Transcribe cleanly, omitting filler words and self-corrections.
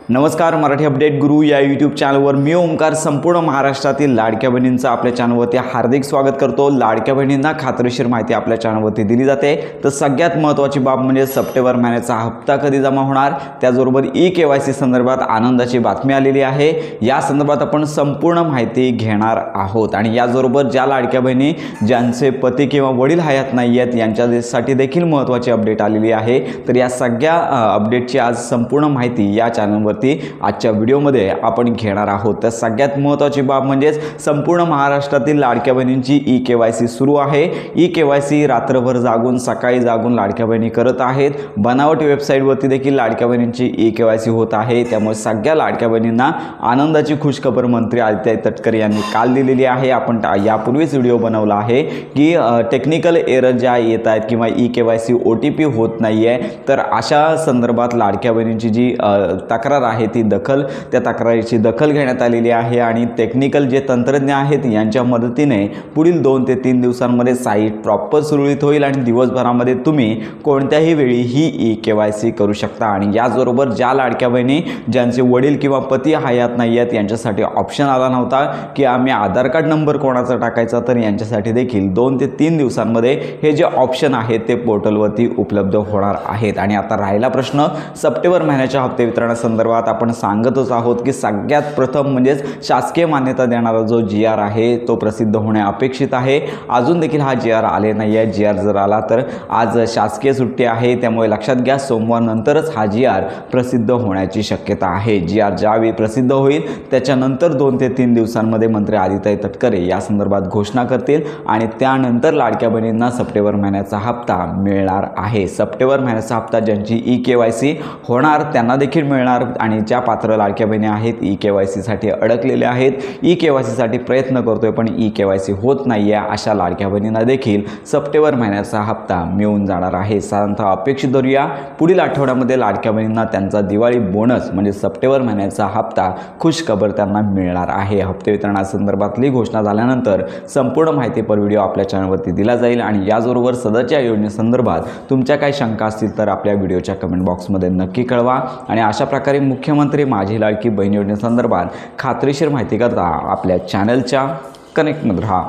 नमस्कार, मराठी अपडेट गुरु या यूट्यूब चॅनलवर मी ओमकार संपूर्ण महाराष्ट्रातील लाडक्या बहिणींचं आपल्या चॅनलवरती हार्दिक स्वागत करतो। लाडक्या बहिणींना खात्रीशीर माहिती आपल्या चॅनलवरती दिली जाते। तर सगळ्यात महत्त्वाची बाब म्हणजे सप्टेंबर महिन्याचा हप्ता कधी जमा होणार, त्याचबरोबर ई-केवायसी संदर्भात आनंदाची बातमी आलेली आहे। या संदर्भात आपण संपूर्ण माहिती घेणार आहोत आणि याचबरोबर ज्या लाडक्या बहिणी ज्यांचे पती किंवा वडील हयात नाही आहेत यांच्यासाठी देखील महत्त्वाची अपडेट आलेली आहे। तर या सगळ्या अपडेटची आज संपूर्ण माहिती या चॅनलवर आजच्या व्हिडिओमध्ये आपण घेणार आहोत। तर सगळ्यात महत्त्वाची बाब म्हणजे संपूर्ण महाराष्ट्रातील लाडक्या बहिणींची ई-केवायसी सुरू आहे। ई-केवायसी रात्रभर जागून सकाळी जागून लाडक्या बहिणी करत आहेत। बनावट वेबसाईटवरती देखील लाडक्या बहिणींची ई-केवायसी होत आहे। त्यामुळे सगळ्या लाडक्या बहिणींना आनंदाची खुशखबर मंत्री आदित्य तटकरे यांनी काल दिलेली आहे। आपण यापूर्वीच व्हिडिओ बनवला आहे की टेक्निकल एरर ज्या येत आहेत किंवा ई-केवायसी OTP होत नाही आहे, तर अशा संदर्भात लाडक्या बहिणींची जी तक्रार आहे ती त्या तक्रारीची दखल घेण्यात आलेली आहे आणि टेक्निकल जे तंत्रज्ञ आहेत यांच्या मदतीने पुढील 2 ते 3 दिवसांमध्ये साईट प्रॉपर सुरळीत होईल आणि दिवसभरामध्ये तुम्ही कोणत्याही वेळी ही ई-केवायसी करू शकता। आणि याचबरोबर ज्या लाडक्या बहिणी ज्यांचे वडील किंवा पती हयात नाही आहेत यांच्यासाठी ऑप्शन आला नव्हता की आम्ही आधार कार्ड नंबर कोणाचा टाकायचा, तर यांच्यासाठी देखील 2 ते 3 दिवसांमध्ये हे जे ऑप्शन आहेत ते पोर्टलवरती उपलब्ध होणार आहेत। आणि आता राहिला प्रश्न सप्टेंबर महिन्याच्या हप्ते वितरणासंदर्भात आपण सांगतच आहोत की सगळ्यात प्रथम म्हणजे शासकीय मान्यता देणारा जो GR आहे तो प्रसिद्ध होणे अपेक्षित आहे। अजून देखील हा GR आले नाही आहे। GR जर आला तर आज शासकीय सुट्टी आहे, त्यामुळे लक्षात घ्या सोमवार नंतरच हा GR प्रसिद्ध होण्याची शक्यता आहे। GR ज्यावेळी प्रसिद्ध होईल त्याच्यानंतर 2 ते 3 दिवसांमध्ये मंत्री आदित्य तटकरे या संदर्भात घोषणा करतील आणि त्यानंतर लाडक्या बहिणींना सप्टेंबर महिन्याचा हप्ता मिळणार आहे। सप्टेंबर महिन्याचा हप्ता ज्यांची ई-केवायसी होणार त्यांना देखील मिळणार आणि ज्या पात्र लाडक्या बहिणी आहेत ई-केवायसी साठी अडकलेले आहेत, ई-केवायसी साठी प्रयत्न करतोय पण ई-केवायसी होत नाही आहे, अशा लाडक्या बहिणींना देखील सप्टेंबर महिन्याचा हप्ता मिळून जाणार आहे। साधारणतः अपेक्षित धरूया पुढील आठवड्यामध्ये लाडक्या बहिणींना त्यांचा दिवाळी बोनस म्हणजे सप्टेंबर महिन्याचा हप्ता खुशखबर त्यांना मिळणार आहे। हप्ते वितरणासंदर्भातली घोषणा झाल्यानंतर संपूर्ण माहिती पर व्हिडिओ आपल्या चॅनलवरती दिला जाईल आणि याचबरोबर सदरच्या योजनेसंदर्भात तुमच्या काही शंका असतील तर आपल्या व्हिडिओच्या कमेंट बॉक्समध्ये नक्की कळवा। आणि अशा प्रकारे मुख्यमंत्री माझी लाडकी बहीण योजनेसंदर्भात खात्रीशीर माहिती करता आपल्या चॅनलच्या कनेक्टमध्ये राहा।